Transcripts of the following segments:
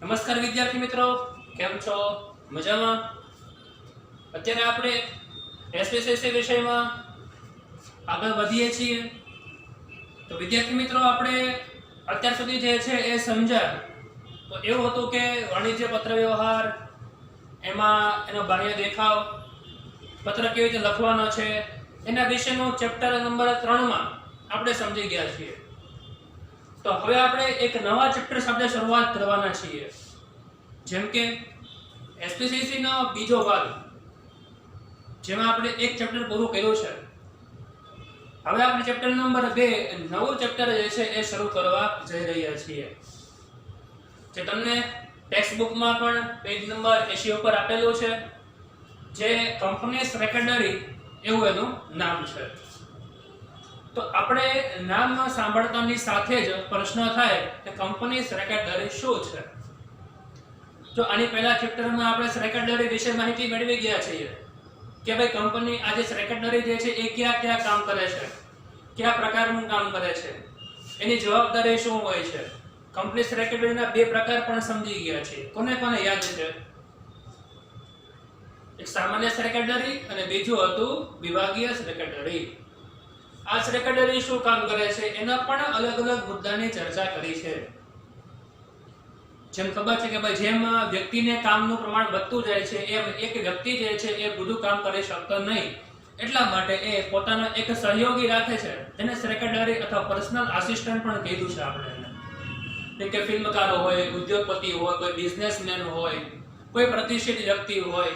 નમસ્કાર વિદ્યાર્થી મિત્રો, કેમ છો? મજામાં? અત્યારે આપણે એસપીસીસી વિષયમાં આગળ વધીએ છીએ. તો વિદ્યાર્થી મિત્રો, આપણે અત્યાર સુધી જે છે એ સમજ્યા તો એવું હતું કે વાણિજ્ય પત્ર વ્યવહાર, એમાં એનો બાહ્ય દેખાવ, પત્ર કેવી રીતે લખવાનો છે, એના વિશેનો ચેપ્ટર નંબર 3 માં આપણે સમજી ગયા છીએ. તો હવે આપણે એક નવા ચેપ્ટર સાથે શરૂઆત કરવાના છીએ, જેમ કે એસપીસીસી નો બીજો ભાગ, જેમાં આપણે એક ચેપ્ટર પૂરું કર્યું છે. હવે આપણે ચેપ્ટર નંબર 2 નવું ચેપ્ટર જે છે એ શરૂ કરવા જઈ રહ્યા છીએ, જે તમને ટેક્સ્ટ બુકમાં પણ પેજ નંબર 80 ઉપર આપેલું છે, જે કંપની સેક્રેટરી એવું એનું નામ છે. તો આપણે નામ સાંભળતાની સાથે જ પ્રશ્ન થાય કે કંપની સેક્રેટરી શું છે. જો આની પહેલા ચેપ્ટરમાં આપણે સેક્રેટરી વિશે માહિતી મેળવી ગયા છીએ કે ભાઈ કંપની આજે સેક્રેટરી જે છે એ કયા કામ કરે છે, કયા પ્રકારનું કામ કરે છે, એની જવાબદારી શું હોય છે. કંપની સેક્રેટરીના બે પ્રકાર પણ સમજી ગયા છે. કોને કોને યાદ છે? એક સામાન્ય સેક્રેટરી અને બીજું હતું વિભાગીય સેક્રેટરી. આ સેક્રેટરી શું કામ કરે છે એના પણ અલગ અલગ મુદ્દાની ચર્ચા કરી છે. જેમ ખબર છે કે ભાઈ જેમ વ્યક્તિને કામનું પ્રમાણ વધતું જાય છે એમ એક વ્યક્તિ જે છે એ બધું કામ કરી શકતો નહીં, એટલા માટે એ પોતાનો એક સહયોગી રાખે છે, જેને સેક્રેટરી અથવા પર્સનલ આસિસ્ટન્ટ પણ કીધું છે આપણે એને. જેમ કે ફિલ્મકારો હોય, ઉદ્યોગપતિ હોય, કોઈ બિઝનેસમેન હોય, કોઈ પ્રતિષ્ઠિત વ્યક્તિ હોય,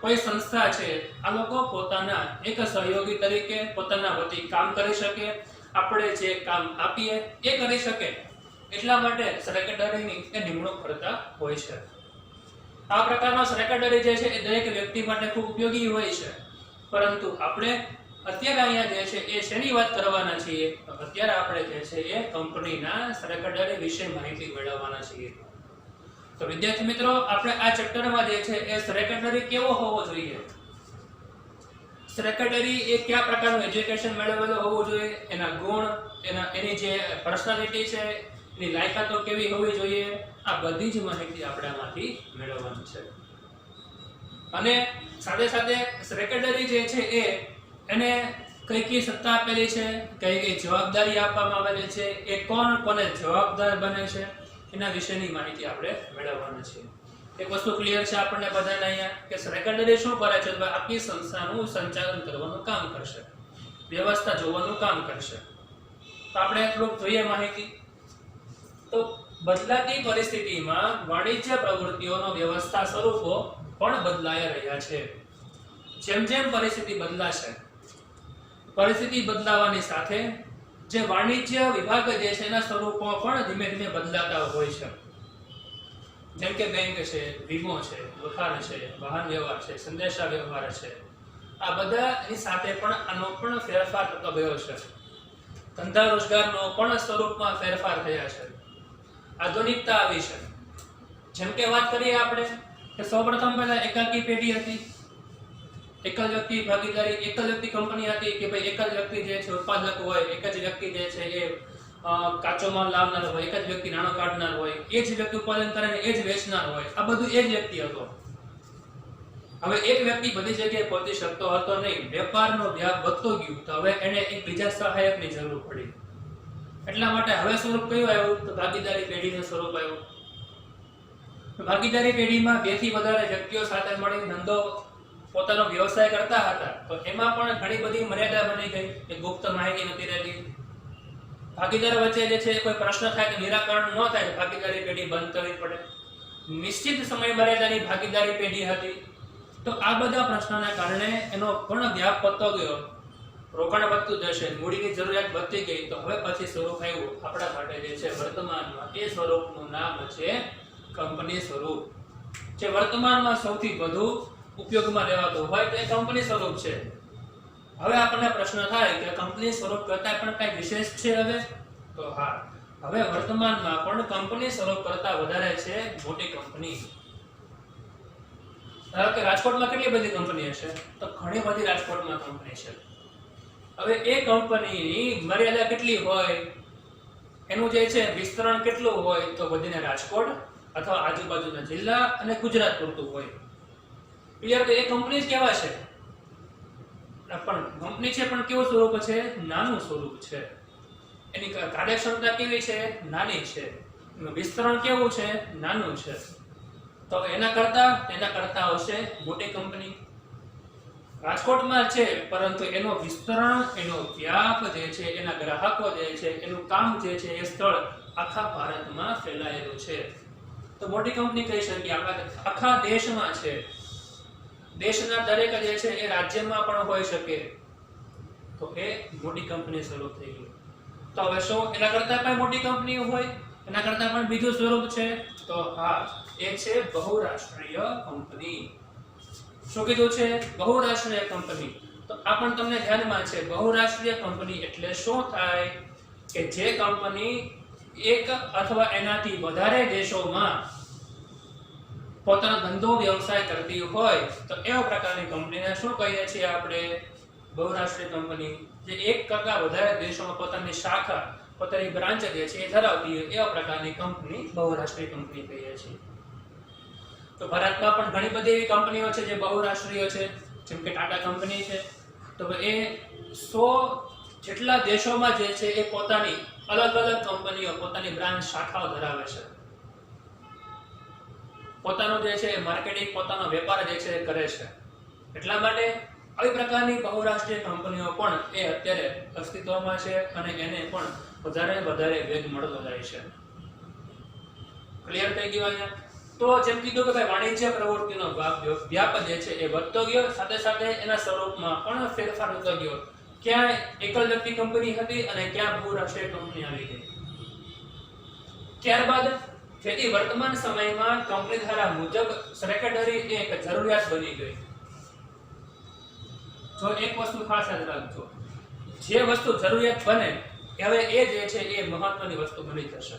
કોઈ સંસ્થા છે, આ લોકો પોતાના એક સહયોગી તરીકે પોતાના વતી કામ કરી શકે, આપણે જે કામ આપીએ એ કરી શકે, એટલા માટે સેક્રેટરીની એ નિમણૂક કરતા હોય છે. આ પ્રકારનો સેક્રેટરી જે છે એ દરેક વ્યક્તિ માટે ખૂબ ઉપયોગી હોય છે. પરંતુ આપણે અત્યારે અહીંયા જે છે એ શેની વાત કરવાના છીએ? તો અત્યારે આપણે જે છે એ કંપનીના સેક્રેટરી વિશે માહિતી મેળવવાના છીએ. તો વિદ્યાર્થી મિત્રો, આપણે આ ચેપ્ટરમાં જે છે એ સેક્રેટરી કેવો હોવો જોઈએ, સેક્રેટરી એ કયા પ્રકારનું એજ્યુકેશન મેળવેલું હોવું જોઈએ, એના ગુણ, એની જે પર્સનાલિટી છે, એની લાયકાતો કેવી હોવી જોઈએ, આ બધી જ માહિતી આપણે આમાંથી મેળવવાની છે. અને સાથે સાથે સેક્રેટરી જે છે એને કઈ સત્તા આપેલી છે, કઈ જવાબદારી આપવામાં આવેલી છે, એ કોને જવાબદાર બને છે, એના વિશેની માહિતી આપણે મેળવવાની છે. એક વસ્તુ ક્લિયર છે આપણને બધાને અહીંયા કે સેક્રેટરી શું કરે છે? તો આખી સંસ્થાનું સંચાલન કરવાનું કામ કરશે, વ્યવસ્થા જોવાનું કામ કરશે. તો આપણે થોડુંક જોઈએ માહિતી. તો બદલાતી પરિસ્થિતિમાં વાણિજ્ય પ્રવૃત્તિઓનો વ્યવસ્થા સ્વરૂપો પણ બદલાઈ રહ્યા છે. જેમ જેમ પરિસ્થિતિ બદલાશે, પરિસ્થિતિ બદલાવાની સાથે જે વાણિજ્ય વિભાગ જે છે એના સ્વરૂપો પણ ધીમે ધીમે બદલાતા હોય છે. જેમ કે બેંક છે, વીમો છે, વખાણ છે, વાહન વ્યવહાર છે, સંદેશા વ્યવહાર છે, આ બધા એની સાથે પણ આનો પણ ફેરફાર થતો ગયો છે. ધંધા રોજગારનો પણ સ્વરૂપમાં ફેરફાર થયા છે, આધુનિકતા આવી છે. જેમ કે વાત કરીએ આપણે કે સૌપ્રથમ પહેલા એકાકી પેઢી હતી, એક જ વ્યક્તિ ભાગીદારી, એક જ વ્યક્તિ કંપની હતી કે ભાઈ એક જ વ્યક્તિ જે છે ઉત્પાદક હોય, એક જ વ્યક્તિ જે છે એ કાચો માલ લાવનાર હોય, એક જ વ્યક્તિ નાણો કાઢનાર હોય, એ જ વ્યક્તિ ઉત્પાદન કરીને એ જ વેચનાર હોય, આ બધું એ જ વ્યક્તિ હતો. હવે એક વ્યક્તિ બધી જગ્યાએ પહોંચી શકતો હતો નહીં, વેપારનો વ્યાપ વધતો ગયો, તો હવે એને એક બીજા સહાયકની જરૂર પડી. એટલા માટે હવે સ્વરૂપ કયું આવ્યું? તો ભાગીદારી પેઢીનું સ્વરૂપ આવ્યું. ભાગીદારી પેઢીમાં 2 થી વધારે વ્યક્તિઓ સાથે મળી ધંધો પોતાનો વ્યવસાય કરતા હતા, તો એમાં પણ ઘણી બધી મર્યાદા બની ગઈ કે ગુપ્ત માહિતી નથી રહેતી. ભાગીદાર વચ્ચે જે છે કોઈ પ્રશ્ન થાય તો નિરાકરણ ન થાય તો ભાગીદારી પેઢી બંધ કરવી પડે. નિશ્ચિત સમય મર્યાદાની ભાગીદારી પેઢી હતી. તો આ બધા પ્રશ્નોના કારણે એનો પણ વ્યાપ વધતો ગયો, રોકાણ વધતું જશે, મૂડીની જરૂરિયાત વધતી ગઈ. તો હવે પછી સ્વરૂપ આવ્યું આપણા માટે જે છે વર્તમાનમાં, એ સ્વરૂપનું નામ છે કંપની સ્વરૂપ. જે વર્તમાનમાં સૌથી વધુ ઉપયોગમાં લેવાતું હોય તો એ કંપની સ્વરૂપ છે. હવે આપણને પ્રશ્ન થાય કે કંપની સ્વરૂપ કરતા પણ કઈ વિશેષ છે હવે? તો હા, હવે વર્તમાનમાં પણ કંપની સ્વરૂપ કરતા વધારે છે મોટી કંપની. ધારો કે રાજકોટમાં કેટલી બધી કંપની હશે? તો ઘણી બધી રાજકોટમાં કંપની છે. હવે એ કંપનીની મર્યાદા કેટલી હોય, એનું જે છે વિસ્તરણ કેટલું હોય? તો વધીને રાજકોટ અથવા આજુબાજુના જિલ્લા અને ગુજરાત પૂરતું હોય. ક્લિયર? તો એ કંપની જ કેવા છે, પણ કંપની છે પણ કેવું સ્વરૂપ છે, નાનું સ્વરૂપ છે. એની કાર્યક્ષમતા કેવી છે, નાની છે. વિસ્તરણ કેવું છે, નાનું છે. તો એના કરતા આવશે મોટી કંપની. રાજકોટમાં છે પરંતુ એનો વિસ્તરણ, એનો વ્યાપ જે છે, એના ગ્રાહકો જે છે, એનું કામ જે છે એ સ્થળ આખા ભારતમાં ફેલાયેલું છે. તો મોટી કંપની કહી શકીએ. આપણા આખા દેશમાં છે. દેશના દરેક જે છે એ રાજ્યમાં પણ હોઈ શકે. તો એ મોટી કંપની સ્વરૂપ થઈ ગયું. તો હવે શું એના કરતા પણ મોટી કંપનીઓ હોય? એના કરતા પણ બીજું સ્વરૂપ છે. તો હા, એ છે બહુરાષ્ટ્રીય કંપની. શું કીધું છે? બહુરાષ્ટ્રીય કંપની. તો આ પણ તમને ધ્યાનમાં છે. બહુરાષ્ટ્રીય કંપની એટલે શું થાય કે જે કંપની એક અથવા એનાથી વધારે દેશોમાં પોતાનો ધંધો વ્યવસાય કરતી હોય, તો એવા પ્રકારની કંપનીને શું કહીએ છીએ આપણે? બહુરાષ્ટ્રીય કંપની. જે એક કરતા વધારે દેશોમાં પોતાની શાખા, પોતાની બ્રાન્ચ જે છે એ ધરાવતી હોય, એવા પ્રકારની કંપની બહુરાષ્ટ્રીય કંપની કહીએ છીએ. તો ભારતમાં પણ ઘણી બધી એવી કંપનીઓ છે જે બહુરાષ્ટ્રીય છે, જેમ કે ટાટા કંપની છે. તો એ 100 જેટલા દેશોમાં જે છે એ પોતાની અલગ અલગ કંપનીઓ, પોતાની બ્રાન્ચ, શાખાઓ ધરાવે છે. પોતાનો જે છે માર્કેટિંગ, પોતાનો વેપાર જે છે એ કરે છે. એટલા માટે આવી પ્રકારની બહુરાષ્ટ્રીય કંપનીઓ પણ એ અત્યારે અસ્તિત્વમાં છે અને એને પણ વધારે વેગ મળતો જાય છે. ક્લિયર થઈ ગયું અહીંયા? તો જેમ કીધું કે ભાઈ વાણિજ્ય પ્રવૃત્તિનો વ્યાપ જે છે એ વધતો ગયો, સાથે સાથે એના સ્વરૂપમાં પણ ફેરફાર થતો ગયો. ક્યાં એકલ વ્યક્તિ કંપની હતી અને ક્યાં બહુરાષ્ટ્રીય કંપની આવી ગઈ. ત્યારબાદ જેથી વર્તમાન સમયમાં કંપની ધારા મુજબ સેક્રેટરી એક જરૂરિયાત બની ગઈ. જો એક વસ્તુ ખાસ યાદ રાખજો, જે વસ્તુ જરૂરિયાત બને હવે એ જે છે એ મહત્વની વસ્તુ બની જશે.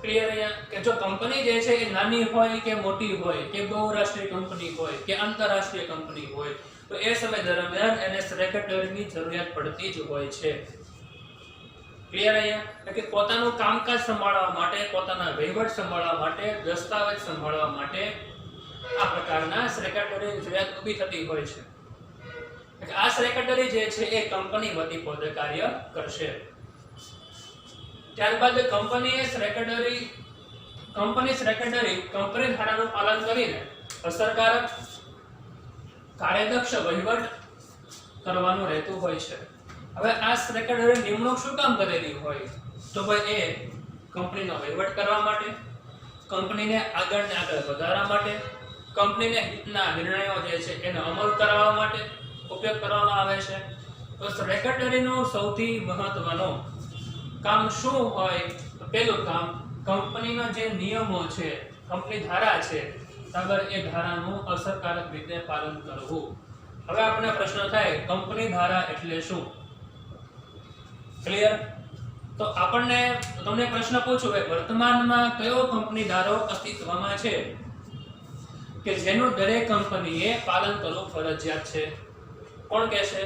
ક્લિયર? અહીંયા કે જો કંપની જે છે એ નાની હોય કે મોટી હોય, કે બહુરાષ્ટ્રીય કંપની હોય કે આંતરરાષ્ટ્રીય કંપની હોય, તો એ સમય દરમિયાન એને સેક્રેટરીની જરૂરિયાત પડતી જ હોય છે. ક્લિયર? અહીંયા કે પોતાનું કામકાજ સંભાળવા માટે, પોતાના વહીવટ સંભાળવા માટે, દસ્તાવેજ સંભાળવા માટે આ પ્રકારના સેક્રેટરીની જરૂરિયાત ઊભી થતી હોય છે. આ સેક્રેટરી જે છે એ કંપની વતી પોતે કાર્ય કરશે. ત્યારબાદ કંપની સેક્રેટરી કંપની ધારાનું પાલન કરીને અસરકારક, કાર્યદક્ષ વહીવટ કરવાનું રહેતું હોય છે. હવે આ સેક્રેટરી નિમણૂક શું કામ કરેલી હોય? તો ભાઈ એ કંપનીનો વહીવટ કરવા માટે, કંપનીને આગળ વધારવા માટે, કંપનીને હિતના નિર્ણયો જે છે એનો અમલ કરાવવા માટે ઉપયોગ કરવામાં આવે છે. તો સેક્રેટરીનું સૌથી મહત્વનું કામ શું હોય? તો પહેલું કામ, કંપનીના જે નિયમો છે, કંપની ધારા છે, બરાબર, એ ધારાનું અસરકારક રીતે પાલન કરવું. હવે આપણને પ્રશ્ન થાય, કંપની ધારા એટલે શું? ક્લિયર? તો તમને પ્રશ્ન પૂછું, વર્તમાનમાં કયો કંપની ધારો અસ્તિત્વમાં છે કે જેનું દરેક કંપનીએ પાલન કરવું ફરજિયાત છે? કોણ કહેશે?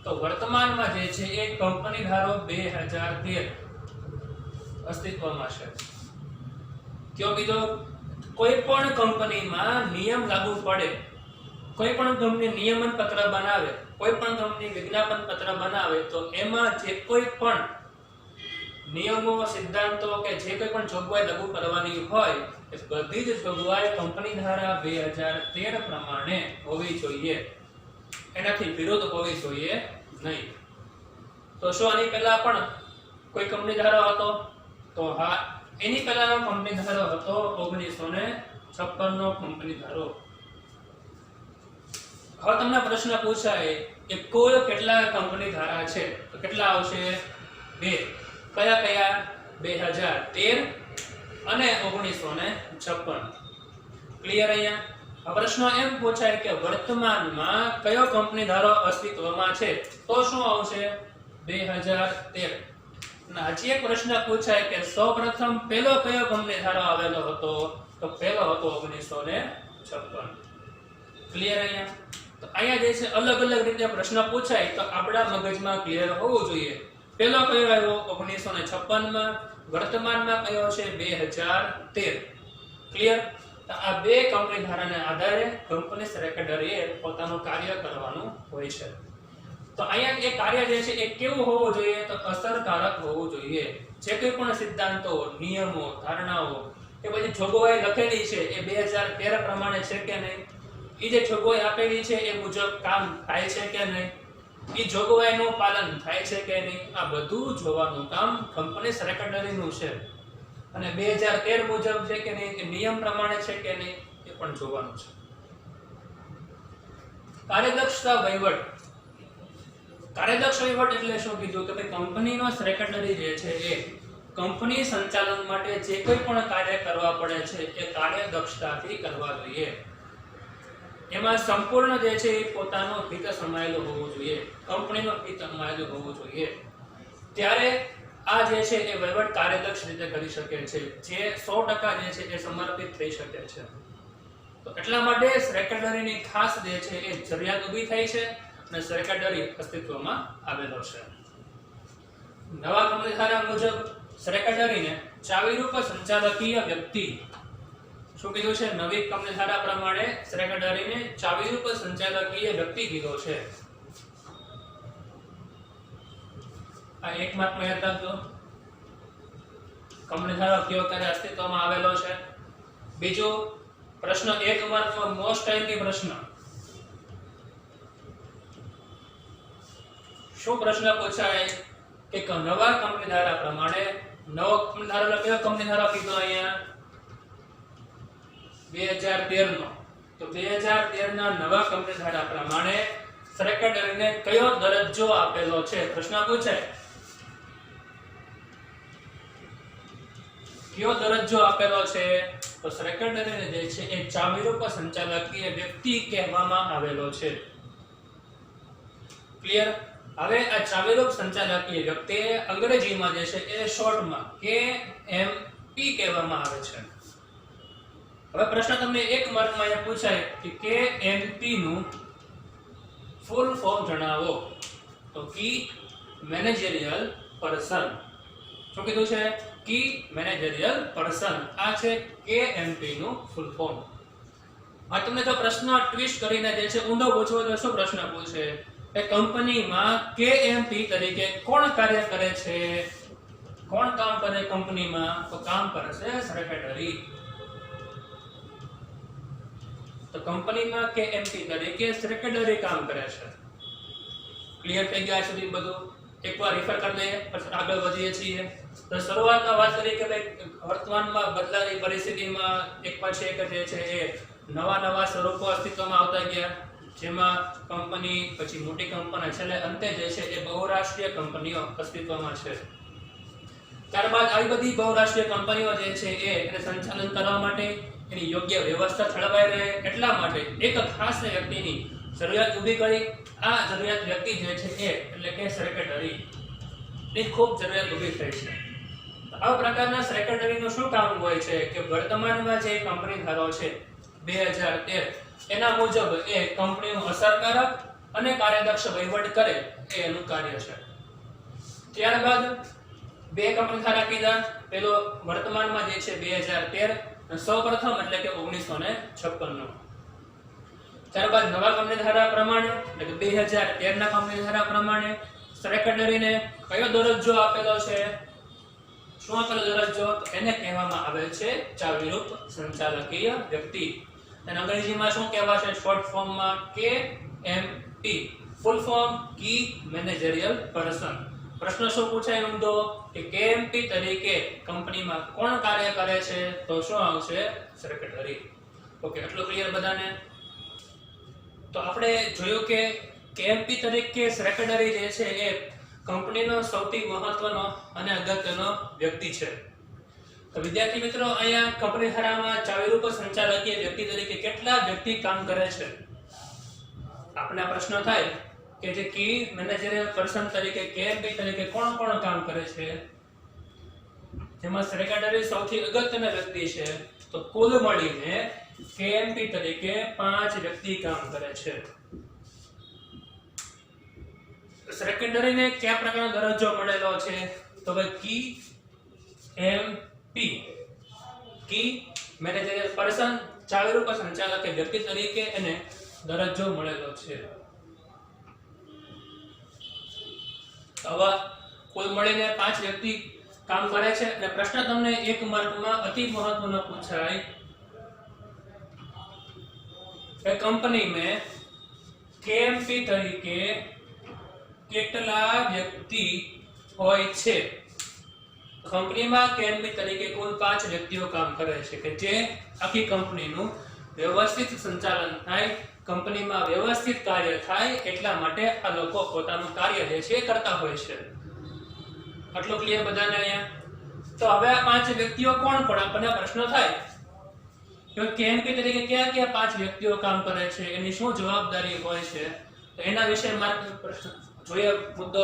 તો વર્તમાનમાં જે છે એ કંપની ધારો 2013 અસ્તિત્વમાં છે. કયો કીધો? કોઈ પણ કંપનીમાં નિયમ લાગુ પડે, કોઈ પણ કંપની નિયમન પત્ર બનાવે, કોઈ પણ કંપની વિજ્ઞાપન પત્ર બનાવે, તો એમાં જે કોઈ પણ નિયમો, સિદ્ધાંતો કે જે કોઈ પણ જોગવાઈ લાગુ કરવાની હોય એ બધી જ જોગવાઈ કંપની ધારા 2013 પ્રમાણે હોવી જોઈએ. એનાથી વિરોધ હોવી જોઈએ નહીં. તો શું આની પહેલા પણ કોઈ કંપની ધારો હતો? તો હા, એની પહેલાનો કંપની ધારો હતો 1956 નો કંપની ધારો. હવે તમને પ્રશ્ન પૂછાય કે કુલ કેટલા કંપની ધારા છે? તો કેટલા આવશે? 2. કયા? 2013 અને 1956. ક્લિયર? અહીંયા પ્રશ્ન એમ પૂછાય કે વર્તમાનમાં કયો કંપની ધારો અસ્તિત્વમાં છે? તો શું આવશે? 2013. હજી એક પ્રશ્ન પૂછાય કે સૌપ્રથમ પહેલો કયો કંપની ધારો આવેલો હતો? તો પહેલો હતો 1956. ક્લિયર? અહીંયા તો અહીંયા જે છે અલગ અલગ રીતે પ્રશ્ન પૂછાય તો આપણા મગજમાં ક્લિયર હોવું જોઈએ. પહેલો કયો આવ્યો? 1956 માં, વર્તમાનમાં કયો છે 2013. ક્લિયર? તો આ બે કંપની ધારાને આધારે કંપની સેક્રેટરીએ પોતાનું કાર્ય કરવાનું હોય છે. તો અહીંયા એ કાર્ય જે છે એ કેવું હોવું જોઈએ? તો અસરકારક હોવું જોઈએ. જે કોઈ પણ સિદ્ધાંતો, નિયમો, ધારણાઓ કે પછી જોગવાઈ લખેલી છે એ 2013 પ્રમાણે છે કે નહીં, એ જે જોગવાઈ આપેલી છે એ મુજબ કામ થાય છે કે નહીં, એ જોગવાઈનું પાલન થાય છે કે નહીં, આ બધું જોવાનું કામ કંપની સેક્રેટરીનું છે. અને 2013 મુજબ છે કે નહીં, એ નિયમ પ્રમાણે છે કે નહીં, એ પણ જોવાનું છે. કાર્યદક્ષતા વહીવટ. કાર્યદક્ષ વહીવટ એટલે શું કીધું? કે ભાઈ કંપનીનો સેક્રેટરી જે છે એ કંપની સંચાલન માટે જે કોઈ પણ કાર્ય કરવા પડે છે એ કાર્યદક્ષતાથી કરવા જોઈએ. એમાં સંપૂર્ણ જે છે એ પોતાનો હિત સમાયેલો હોવો જોઈએ, કંપનીનો હિત સમાયેલો હોવો જોઈએ. ત્યારે આ જે છે એ વહીવટ કાર્યદક્ષ રીતે કરી શકે છે, જે 100% જે છે એ સમર્પિત થઈ શકે છે. તો એટલા માટે સેક્રેટરીની ખાસ જે છે એ જરૂરિયાત ઊભી થઈ છે અને સેક્રેટરી અસ્તિત્વમાં આવેલો છે. નવા કંપની ધારા મુજબ સેક્રેટરીને ચાવીરૂપ સંચાલકીય વ્યક્તિ, શું કીધું છે? નવી કંપની ધારા પ્રમાણે સેક્રેટરીને ચાવીરૂપ સંચાલકીય વ્યક્તિ કીધો છે. આ એક માર્કમાં યાદ રાખજો. કંપની ધારો કયો ક્યારે અસ્તિત્વમાં આવેલો છે. બીજો પ્રશ્ન 1 માર્કમાં મોસ્ટ ટાઈમની પ્રશ્ન. શું પ્રશ્ન પૂછાય કે નવા કંપની ધારા પ્રમાણે, નવો કંપની ધારો કયો કંપની ધારો કીધો અહીંયા? 2013 નો. તો 2013 ના નવા કંપની ધારા પ્રમાણે સેક્રેટરીને કયો દરજ્જો આપેલો છે? પ્રશ્ન પૂછાય કયો દરજ્જો આપેલો છે? તો સેક્રેટરીને જે છે એ ચાવીરૂપ સંચાલકીય વ્યક્તિ કહેવામાં આવેલો છે. ક્લિયર? હવે આ ચાવીરૂપ સંચાલકીય વ્યક્તિ અંગ્રેજીમાં જે છે એ શોર્ટમાં KMP કહેવામાં આવે છે. હવે પ્રશ્ન તમને 1 માર્કમાં અહીંયા પૂછાય કે KMP નું ફૂલ ફોર્મ જણાવો. તો કી મેનેજરિયલ પર્સન. શું કીધું છે? કી મેનેજરિયલ પર્સન. આ છે KMP નું ફૂલ ફોર્મ. આ તમને જો પ્રશ્ન ટ્વિસ્ટ કરીને જે છે ઊંધો પૂછવો તો શું પ્રશ્ન પૂછે? એ કંપનીમાં KMP તરીકે કોણ કાર્ય કરે છે? કોણ કામ કરે કંપનીમાં? તો કામ કરે છે સેક્રેટરી. તો કંપનીમાં KMP તરીકે સેક્રેટરી કામ કરે છે. ક્લિયર થઈ ગયા સુધી બધું? એકવાર રિફર કરી લઈએ પછી આગળ વધીએ છીએ. તો શરૂઆતમાં વાત કરી કે વર્તમાનમાં બદલાતી પરિસ્થિતિમાં એક પછી એક જે છે એ નવા સ્વરૂપો અસ્તિત્વમાં આવતા ગયા, જેમાં કંપની, પછી મોટી કંપની, છેલ્લે અંતે જે છે એ બહુરાષ્ટ્રીય કંપનીઓ અસ્તિત્વમાં છે. ત્યારબાદ આવી બધી બહુરાષ્ટ્રીય કંપનીઓ જે છે એને સંચાલન કરવા માટે, એની યોગ્ય વ્યવસ્થા જળવાઈ રહે એટલા માટે એક ખાસ વ્યક્તિની જરૂરિયાત ઊભી કરી. આ જરૂરિયાત વ્યક્તિ જે છે એ એટલે કે સેક્રેટરી ની ખૂબ જરૂરિયાત ઊભી થઈ છે. આ પ્રકારના સેક્રેટરીનું શું કામ હોય છે કે વર્તમાનમાં જે કંપની ધારો છે 2013 એના મુજબ એ કંપનીનો અસરકારક અને કાર્યદક્ષ વહીવટ કરે એ એનું કાર્ય છે. ત્યારબાદ બે કંપની ધારા કીધા. પેલો વર્તમાનમાં જે છે 2013, સૌપ્રથમ એટલે કે 1956 નો. ત્યારબાદ નવા કંપની ધારા પ્રમાણે એટલે કે 2013 ના કંપની ધારા પ્રમાણે સેક્રેટરીને કયો દરજ્જો આપેલો છે? શું આપેલો દરજ્જો? તો એને કહેવામાં આવે છે ચાવીરૂપ સંચાલકીય વ્યક્તિ. અને અંગ્રેજીમાં શું કહેવાશે? શોર્ટ ફોર્મમાં KMP, ફૂલ ફોર્મ કી મેનેજરિયલ પર્સન. પ્રશ્ન શું પૂછાય ઊંધો કે KMP તરીકે કંપનીમાં કોણ કાર્ય કરે છે? તો શું આવશે? સેક્રેટરી. ઓકે, એટલું ક્લિયર બધાને? તો આપણે જોયું કે KMP તરીકે સેક્રેટરી જે છે એ કંપનીનો સૌથી મહત્વનો અને અગત્યનો વ્યક્તિ છે. તો વિદ્યાર્થી મિત્રો, અહીંયા કંપની ધારામાં ચાવીરૂપ સંચાલકીય વ્યક્તિ તરીકે કેટલા વ્યક્તિ કામ કરે છે? આપણે આ પ્રશ્ન થાય કે જે કી મેનેજરિયલ પર્સન તરીકે KMP તરીકે કોણ કામ કરે છે? જેમાં સેક્રેટરી સૌથી અગત્યના વ્યક્તિ છે. તો કુલ મળીને KMP તરીકે 5 વ્યક્તિ કામ કરે છે. સેક્રેટરીને કયા પ્રકારનો દરજ્જો મળેલો છે? તો ભાઈ કી એમપી કી મેનેજરિયલ પર્સન ચાવીરૂપ સંચાલક કે વ્યક્તિ તરીકે એને દરજ્જો મળેલો છે. આવા કુલ મળીને 5 વ્યક્તિ કામ કરે છે અને પ્રશ્ન તમને 1 માર્કમાં અતિ મહત્વનો પૂછાય કે કંપની में केएमपी તરીકે કેટલા વ્યક્તિ હોય છે. કંપનીમાં કેએમપી તરીકે કુલ 5 વ્યક્તિઓ કામ કરે છે કે જે આખી કંપનીનું વ્યવસ્થિત સંચાલન થાય, કંપનીમાં વ્યવસ્થિત કાર્ય થાય એટલા માટે આ લોકો પોતાનું કાર્ય જે છે એ કરતા હોય છે. આટલું ક્લિયર બધાને અહીંયા? તો હવે આ 5 વ્યક્તિઓ કોણ કોણ આપણને પ્રશ્ન થાય કે કેએમપી તરીકે કયા કયા 5 વ્યક્તિઓ કામ કરે છે, એની શું જવાબદારી હોય છે, તો એના વિશે માર્ક પ્રશ્ન જોઈએ મુદ્દો.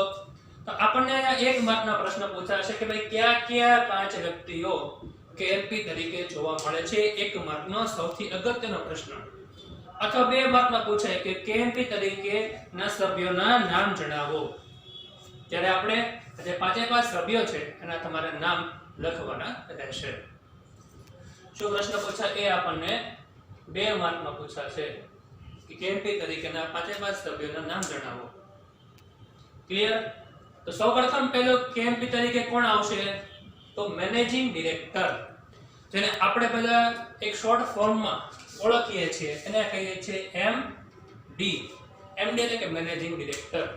તો આપણને 1 માર્કના પ્રશ્ન પૂછાશે કે ભાઈ કયા કયા 5 વ્યક્તિઓ કેએમપી તરીકે જોવા મળે છે. 1 માર્કનો સૌથી અગત્યનો પ્રશ્ન. અથવા 2 માર્કમાં પૂછાય કે કેએમપી તરીકેના સભ્યોના નામ જણાવો. ત્યારે આપણે જે 5 સભ્યો છે એના તમારે નામ લખવાના રહેશે. શું પ્રશ્ન પૂછાય એ આપણને 2 માર્કમાં પૂછાશે કે કેએમપી તરીકેના 5 સભ્યોના નામ જણાવો. ક્લિયર? તો સૌપ્રથમ પહેલો કેએમપી તરીકે કોણ આવશે? તો મેનેજિંગ ડિરેક્ટર, જેને આપણે બધા એક શોર્ટ ફોર્મમાં ઓળખીએ છીએ, એને કહીએ છીએ એમડી. એમડી એટલે કે મેનેજિંગ ડિરેક્ટર,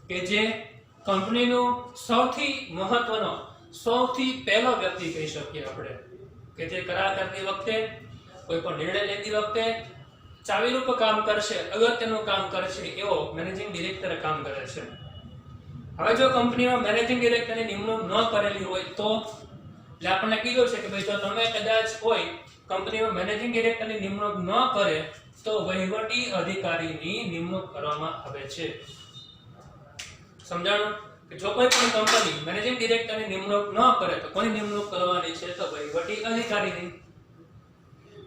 કે જે કંપનીનું સૌથી મહત્વનો સૌથી પહેલો વ્યક્તિ કહી શકીએ આપણે, કે જે કરાર કરતી વખતે કોઈ પણ નિર્ણય લેતી વખતે ચાવીરૂપ કામ કરશે, અગત્યનું કામ કરશે એવો મેનેજિંગ ડિરેક્ટર કામ કરે છે. હવે જો કંપનીમાં મેનેજિંગ ડિરેક્ટરની નિમણૂક ન કરેલી હોય તો, એટલે આપણને કીધું છે કે ભાઈ જો તમે કદાચ કોઈ કંપનીમાં મેનેજિંગ ડિરેક્ટરની નિમણૂક ન કરે તો વહીવટી અધિકારીની નિમણૂક કરવામાં આવે છે. સમજાણું? કે જો કોઈ પણ કંપની મેનેજિંગ ડિરેક્ટરની નિમણૂક ન કરે તો કોની નિમણૂક કરવાની છે? તો વહીવટી અધિકારીની.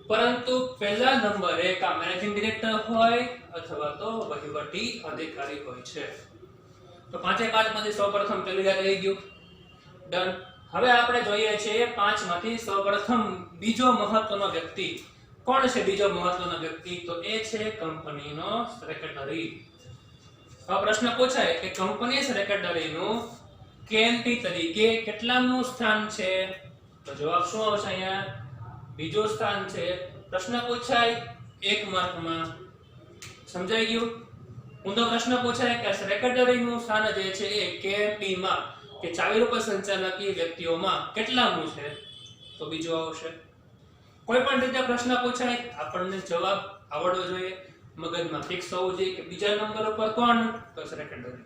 પરંતુ પહેલા નંબરે કા મેનેજિંગ ડિરેક્ટર હોય અથવા તો વહીવટી અધિકારી હોય છે. તો 5 માંથી સૌપ્રથમ પેલું યાદ રહી ગયું. ડન. હવે આપણે જોઈએ છીએ 5 માંથી સૌપ્રથમ બીજો મહત્વનો વ્યક્તિ. કોણ છે બીજો મહત્વનો વ્યક્તિ? તો એ છે કંપનીનો સેક્રેટરી. આ પ્રશ્ન પૂછાય કે કંપની સેક્રેટરીનું કેએમપી તરીકે કેટલામું સ્થાન છે? તો જવાબ શું આવશે અહીંયા? બીજું સ્થાન છે. પ્રશ્ન પૂછાય 1 માર્કમાં. સમજાઈ ગયું? ઊંધો પ્રશ્ન પૂછાય કે સેક્રેટરીનું સ્થાન જે છે એ કેએમપી માં કે ચાવીરૂપ સંચાલકીય વ્યક્તિઓમાં કેટલામું છે? તો બીજું આવશે. કોઈ પણ રીતે પ્રશ્ન પૂછાય આપણને જવાબ આવડવો જોઈએ, મગજમાં ફિક્સ હોવું જોઈએ કે બીજા નંબર ઉપર કોણ? તો સેક્રેટરી.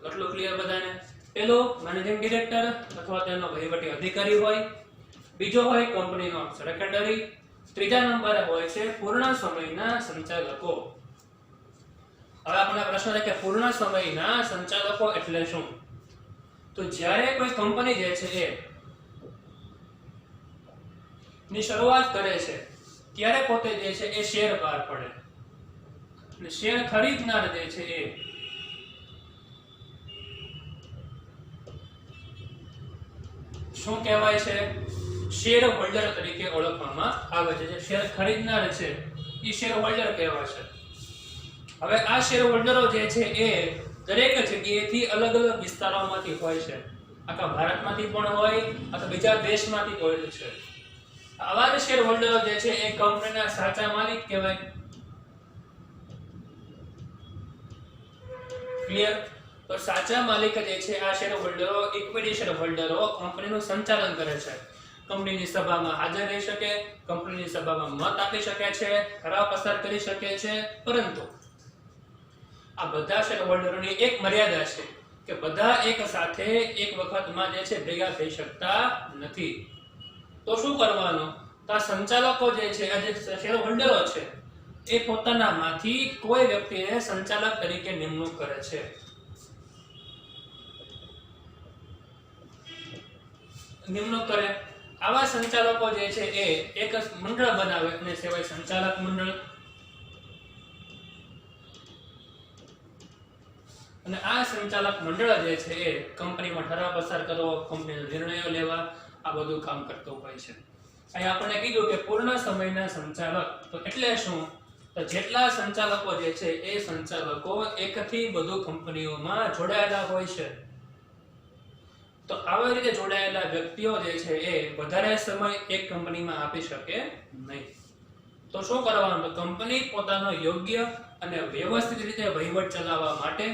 એટલું ક્લિયર બધાને? પેલો મેનેજિંગ ડિરેક્ટર અથવા તેનો વહીવટી અધિકારી હોય, બીજો હોય કંપનીનો સેક્રેટરી, ત્રીજા નંબરે હોય છે પૂર્ણ સમયના સંચાલકો. હવે આપણને પ્રશ્ન છે કે પૂર્ણ સમયના સંચાલકો એટલે શું? તો જ્યારે કોઈ કંપની જે છે એ ની શરૂઆત કરે છે ત્યારે પોતે જે છે એ શેર બહાર પડે, અને શેર ખરીદનાર જે છે એ શું કહેવાય છે? શેર હોલ્ડર તરીકે ઓળખવામાં આવે છે. જે શેર ખરીદનાર છે એ શેર હોલ્ડર કહેવાય છે. હવે આ શેર હોલ્ડરો જે છે એ દરેક જગ્યાએથી અલગ અલગ વિસ્તારોમાંથી હોય છે. આખા ભારતમાંથી પણ હોય અથવા બીજા દેશમાંથી હોય છે. આવા શેર હોલ્ડરો જે છે એ કંપનીના સાચા માલિક કહેવાય. ક્લિયર? તો સાચા માલિક જે છે આ શેર હોલ્ડરો, ઇક્વિટી શેર હોલ્ડરો કંપનીનું સંચાલન કરે છે. કંપનીની સભામાં હાજર રહી શકે, કંપનીની સભામાં મત આપી શકે છે, ઠરાવ પસાર કરી શકે છે. પરંતુ આ બધા શેર હોલ્ડરોની એક મર્યાદા છે કે બધા એક સાથે એક વખતમાં જે છે ભેગા થઈ શકતા નથી. તો શું કરવાનું? તો આ સંચાલકો જે છે, આ જે શેર હોલ્ડરો છે એ પોતાનામાંથી કોઈ વ્યક્તિને સંચાલક તરીકે નિમણૂક કરે છે. નિમણૂક કરે. આવા સંચાલકો જે છે એ એક મંડળ બનાવે અને સેવાય સંચાલક મંડળ. અને આ સંચાલક મંડળ જે છે એ કંપનીમાં ઠરાવ પસાર કરવો, કંપનીના નિર્ણયો લેવા, આ બધું કામ કરતું હોય છે. અહીં આપણે કીધું કે પૂર્ણ સમયના સંચાલક તો એટલે શું? તો જેટલા સંચાલકો જે છે એ સંચાલકો એકથી વધુ કંપનીઓમાં જોડાયેલા હોય છે. તો આવી રીતે જોડાયેલા વ્યક્તિઓ જે છે એ વધારે સમય એક કંપનીમાં આપી શકે નહીં. તો શું કરવાનું? તો કંપની પોતાનો યોગ્ય અને વ્યવસ્થિત રીતે વહીવટ ચલાવવા માટે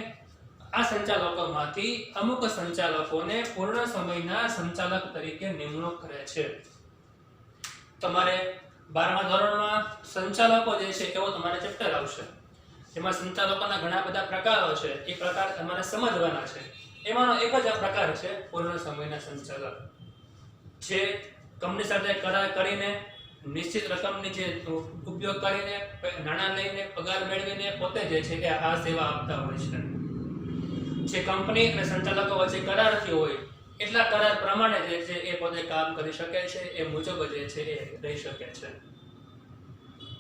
આ સંચાલકોમાંથી અમુક સંચાલકોને પૂર્ણ સમયના સંચાલક તરીકે નિમણૂક કરે છે. તમારે 12મા ધોરણમાં સંચાલકો જે છે એવો તમારે ચેપ્ટર આવશે. એમાં સંચાલકોના ઘણા બધા પ્રકારો છે, એ પ્રકાર તમારે સમજવાના છે. એમાંનો એક જ આ પ્રકાર છે પૂર્ણ સમયના સંચાલક, જે કંપની સાથે કરાર કરીને નિશ્ચિત રકમની જે ઉપયોગ કરીને નાણાં લઈને પગાર મેળવીને પોતે જે છે એ આ સેવા આપતા હોય છે. જે કંપની અને સંચાલકો વચ્ચે કરાર થયો હોય એટલા કરાર પ્રમાણે જે છે એ પોતે કામ કરી શકે છે, એ મુજબ જે છે એ રહી શકે છે.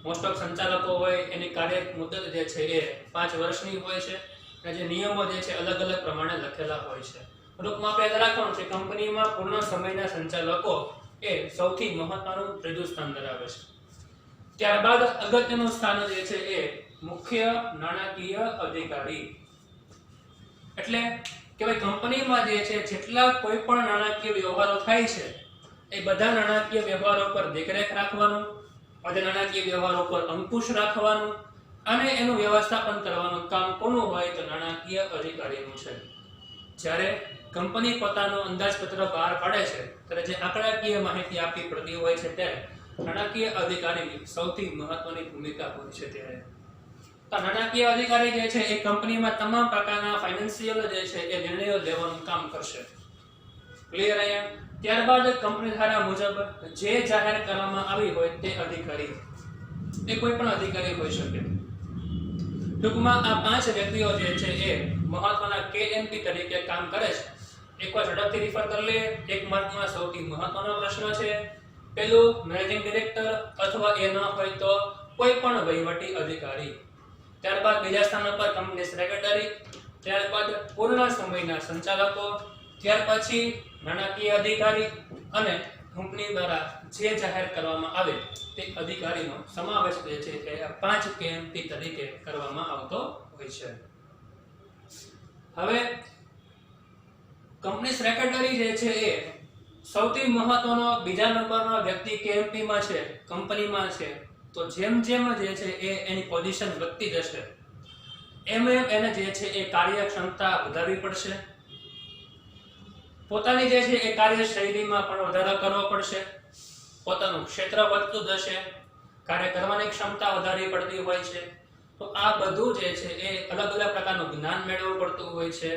મોસ્ટ ઓફ સંચાલકો હોય એની કાર્ય મુદત જે છે એ 5 વર્ષની હોય છે અને જે નિયમો જે છે અલગ અલગ પ્રમાણે લખેલા હોય છે. ટૂંકમાં આપણે યાદ રાખવાનું છે, કંપનીમાં પૂર્ણ સમયના સંચાલકો એ સૌથી મહત્વનું ત્રીજું સ્થાન ધરાવે છે. ત્યારબાદ અગત્યનું સ્થાન જે છે એ મુખ્ય નાણાકીય અધિકારી. એટલે કે ભાઈ કંપનીમાં જે છે જેટલા કોઈ પણ નાણાકીય વ્યવહારો થાય છે એ બધા નાણાકીય વ્યવહારો પર દેખરેખ રાખવાનું, બધા નાણાકીય વ્યવહારો પર અંકુશ રાખવાનું અને એનું વ્યવસ્થાપન કરવાનું કામ કોનું હોય? તો નાણાકીય અધિકારીનું છે. જ્યારે કંપની પોતાનો અંદાજપત્ર બહાર પાડે છે ત્યારે જે આંકડાકીય માહિતી આપવી પડતી હોય છે ત્યારે નાણાકીય અધિકારીની સૌથી મહત્વની ભૂમિકા હોય છે. ત્યારે નાણાકીય અધિકારી જે છે એ કંપનીમાં તમામ પ્રકારના ફાઇનાન્સિયલ જે છે એ નિર્ણયો લેવાનું કામ કરશે. ક્લિયર અહીંયા? ત્યારબાદ કંપની ધારા મુજબ જે જાહેર કરવામાં આવી હોય તે અધિકારી, એ કોઈ પણ અધિકારી હોઈ શકે. ટૂંકમાં આ 5 વ્યક્તિઓ જે છે એ મહત્વના કેએમપી તરીકે કામ કરે છે. એકવાર ઝડપથી રિફર કરી લઈએ. 1 માર્કમાં સૌથી મહત્વનો પ્રશ્ન છે. પહેલું મેનેજિંગ ડિરેક્ટર અથવા એ ન હોય તો કોઈ પણ વહીવટી અધિકારી. ત્યારબાદ બીજા સ્થાન પર કંપની સેક્રેટરી, ત્યારબાદ પૂર્ણ સમયના સંચાલકો, ત્યાર પછી નાણાકીય અધિકારી અને કંપની દ્વારા જે જાહેર કરવામાં આવે તે અધિકારીનો સમાવેશ જે છે એ 5 કેએમપી તરીકે કરવામાં આવતો હોય છે. હવે કંપની સેક્રેટરી જે છે એ સૌથી મહત્વનો બીજા નંબરનો વ્યક્તિ કેએમપી માં છે, કંપનીમાં છે. તો જેમ જેમ જે છે એ એની પોઝિશન વધતી જશે એમ એને જે છે એ કાર્યક્ષમતા વધારવી પડશે. પોતાની જે છે એ કાર્યશૈલીમાં પણ વધારો કરવો પડશે. પોતાનું ક્ષેત્ર વધતું જશે, કાર્ય કરવાની ક્ષમતા વધારવી પડતી હોય છે. તો આ બધું જે છે એ અલગ અલગ પ્રકારનું જ્ઞાન મેળવવું પડતું હોય છે.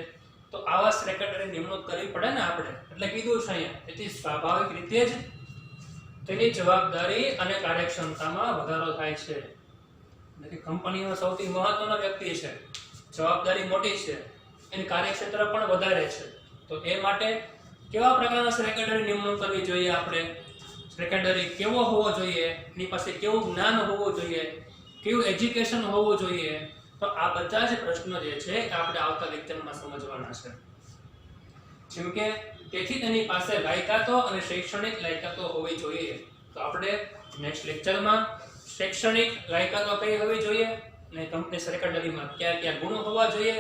તો આવા સેક્રેટરી નિમણૂક કરવી પડે ને આપણે, એટલે કીધું છે અહીંયા. તેથી સ્વાભાવિક રીતે જ તેની જવાબદારી અને કાર્યક્ષમતામાં વધારો થાય છે. એટલે કે કંપનીનો સૌથી મહત્વનો વ્યક્તિ છે, જવાબદારી મોટી છે, એની કાર્યક્ષેત્ર પણ વધારે છે. તો એ માટે કેવા પ્રકારના સેક્રેટરી નિમણૂક કરવી જોઈએ આપણે? સેક્રેટરી કેવો હોવો જોઈએ? એની પાસે કેવું જ્ઞાન હોવું જોઈએ? કેવું એજ્યુકેશન હોવું જોઈએ? તો આ બધા જ પ્રશ્નો જે છે આપણે આવતા લેક્ચરમાં સમજવાના છે. જેમ કે તેથી તેની પાસે લાયકાતો અને શૈક્ષણિક લાયકાતો હોવી જોઈએ. તો આપણે નેક્સ્ટ લેક્ચરમાં શૈક્ષણિક લાયકાતો કઈ હોવી જોઈએ અને કંપની સેક્રેટરીમાં કયા કયા ગુણો હોવા જોઈએ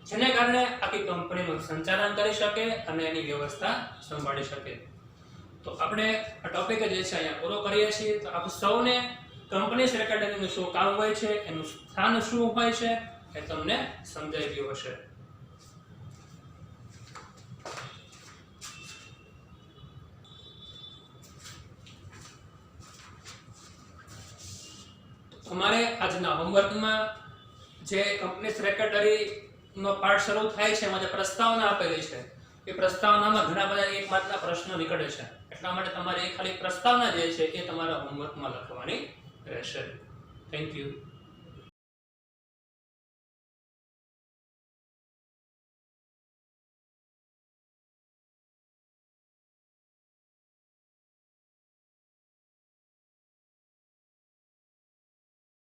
જેને કારણે આખી કંપનીનું સંચાલન કરી શકે અને એની વ્યવસ્થા સંભાળી શકે. તો આપણે આ ટોપિક જે છે અહીંયા પૂરો કરીએ છીએ. તો આપ સૌને કંપની સેક્રેટરીનું શું કામ હોય છે, એનું સ્થાન શું હોય છે એ તમને સમજાઈ ગયું હશે. તમારે આજના હોમવર્કમાં જે કંપની સેક્રેટરી નો પાર્ટ શરૂ થાય છે એમાં જે પ્રસ્તાવના આપેલી છે એ પ્રસ્તાવનામાં ઘણા બધા 1 માર્કના પ્રશ્નો નીકળે છે. એટલા માટે તમારે ખાલી પ્રસ્તાવના જે છે એ તમારા હોમવર્કમાં લખવાની રહેશે. Thank you.